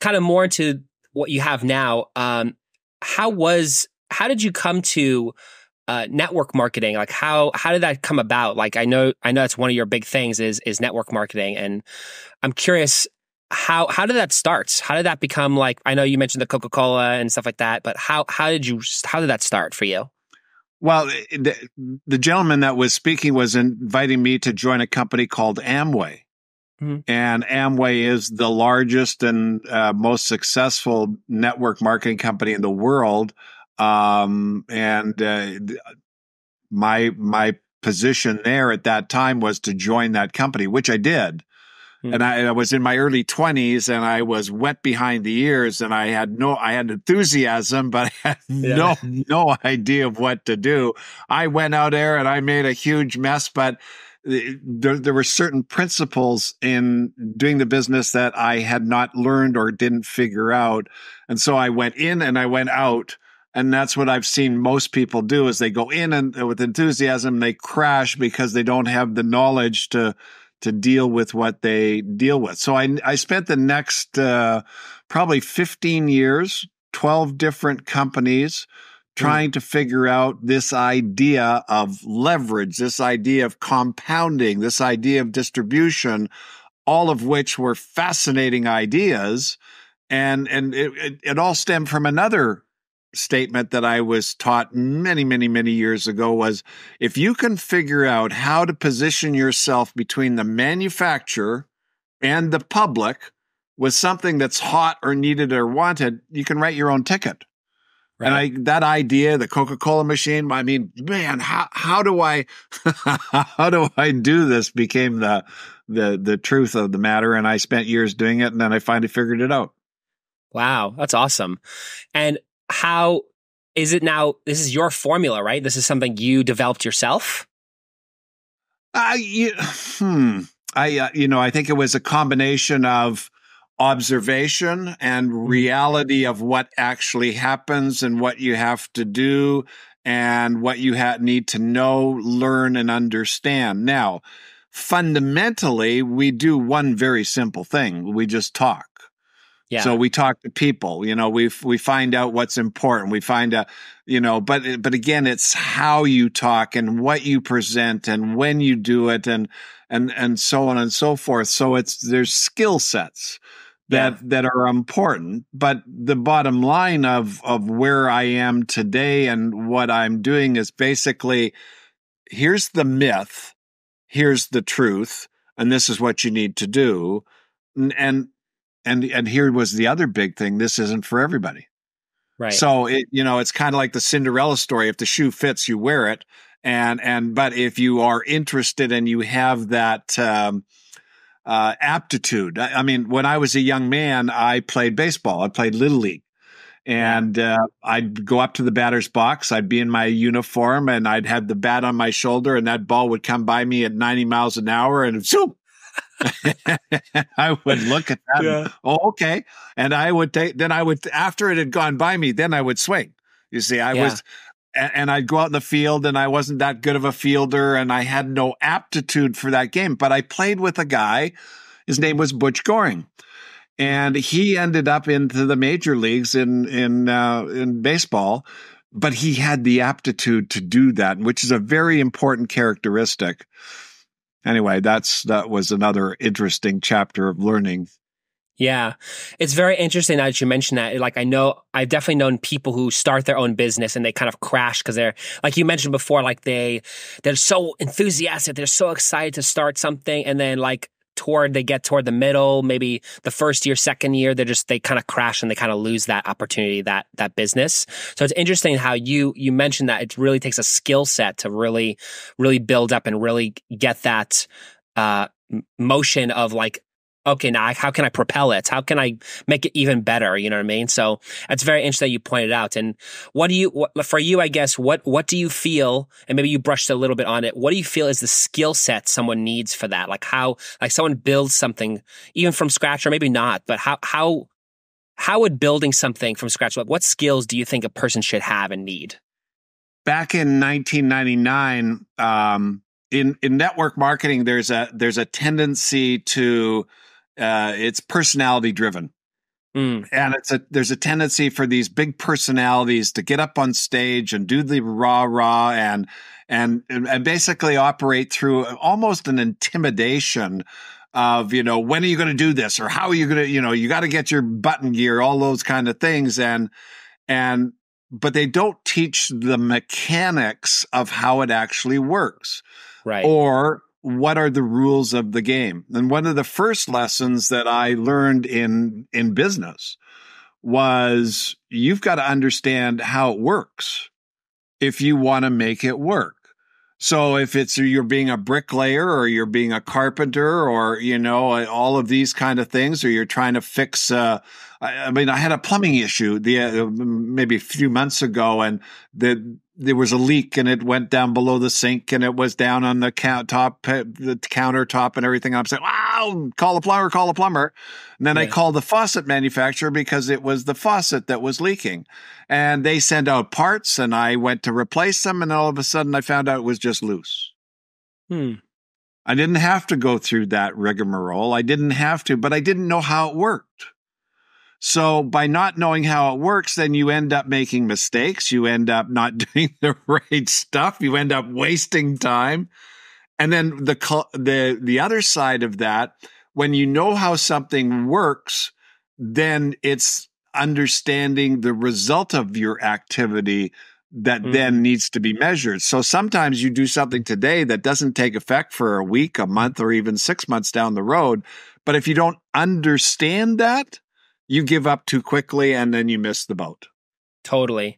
kind of more into what you have now, how did you come to network marketing? Like how did that come about? Like I know it's one of your big things is network marketing, and I'm curious how did that start? How did that become, like, I know you mentioned the Coca-Cola and stuff like that, but how did that start for you? Well, the gentleman that was speaking was inviting me to join a company called Amway. Mm-hmm. And Amway is the largest and most successful network marketing company in the world. My position there at that time was to join that company, which I did. Mm-hmm. And I was in my early 20s, and I was wet behind the ears, and I had enthusiasm, but I had no idea of what to do. I went out there and I made a huge mess, but there were certain principles in doing the business that I had not learned or didn't figure out. And so I went in and I went out. And that's what I've seen most people do, is they go in and with enthusiasm, they crash because they don't have the knowledge to deal with what they deal with. So I spent the next probably 15 years, 12 different companies, trying to figure out this idea of leverage, this idea of compounding, this idea of distribution, all of which were fascinating ideas. And it all stemmed from another statement that I was taught many, many, many years ago, was if you can figure out how to position yourself between the manufacturer and the public with something that's hot or needed or wanted, you can write your own ticket. Right. And that idea, the Coca-Cola machine, I mean, man, how do I do this, became the truth of the matter. And I spent years doing it, and then I finally figured it out. Wow, that's awesome. And how is it now? This is your formula, right? This is something you developed yourself? I think it was a combination of observation and reality of what actually happens and what you have to do and what you need to know, learn, and understand. Now, fundamentally, we do one very simple thing. We just talk. Yeah. So we talk to people, we find out what's important. We find out, but again, it's how you talk and what you present and when you do it and so on and so forth. So there's skill sets that are important, but the bottom line of where I am today and what I'm doing is basically, here's the myth, here's the truth, and this is what you need to do. And here was the other big thing. This isn't for everybody. Right. So it's kind of like the Cinderella story. If the shoe fits, you wear it. But if you are interested and you have that aptitude, I mean, when I was a young man, I played baseball. I played Little League. And I'd go up to the batter's box. I'd be in my uniform and I'd have the bat on my shoulder, and that ball would come by me at 90 miles an hour and zoom. I would look at that. Yeah. And, okay. And after it had gone by me, then I would swing. You see, and I'd go out in the field, and I wasn't that good of a fielder, and I had no aptitude for that game. But I played with a guy. His name was Butch Goring. And he ended up into the major leagues in baseball, but he had the aptitude to do that, which is a very important characteristic. Anyway, that was another interesting chapter of learning. Yeah. It's very interesting that you mentioned that. Like, I've definitely known people who start their own business and they kind of crash because they're, like you mentioned before, like they're so enthusiastic. They're so excited to start something. And then they get toward the middle, maybe the first year, second year, they kind of crash and they kind of lose that opportunity, that business. So it's interesting how you mentioned that it really takes a skill set to really, really build up and really get that motion of like, okay, now how can I propel it? How can I make it even better? You know what I mean? So it's very interesting that you pointed out. And for you, I guess, what do you feel, and maybe you brushed a little bit on it, what do you feel is the skill set someone needs for that? Like how someone builds something even from scratch, or maybe not, but how would building something from scratch, what skills do you think a person should have and need? Back in 1999, in network marketing, there's a tendency to, it's personality driven. Mm. And there's a tendency for these big personalities to get up on stage and do the rah and basically operate through almost an intimidation of, when are you going to do this, or how are you going to, you got to get your button gear, all those kind of things. But they don't teach the mechanics of how it actually works. Right. Or what are the rules of the game? And one of the first lessons that I learned in business was you've got to understand how it works if you want to make it work. So if you're being a bricklayer, or you're being a carpenter, or, all of these kind of things, or you're trying to fix, I had a plumbing issue maybe a few months ago, and there was a leak, and it went down below the sink, and it was down on the countertop and everything. I'm saying, wow, call a plumber. And then I called the faucet manufacturer because it was the faucet that was leaking. And they sent out parts, and I went to replace them, and all of a sudden I found out it was just loose. I didn't have to go through that rigmarole. I didn't have to, but I didn't know how it worked. So by not knowing how it works, then you end up making mistakes. You end up not doing the right stuff. You end up wasting time. And then the other side of that, when you know how something works, then it's understanding the result of your activity that then needs to be measured. So sometimes you do something today that doesn't take effect for a week, a month, or even 6 months down the road. But if you don't understand that, you give up too quickly, and then you miss the boat. Totally.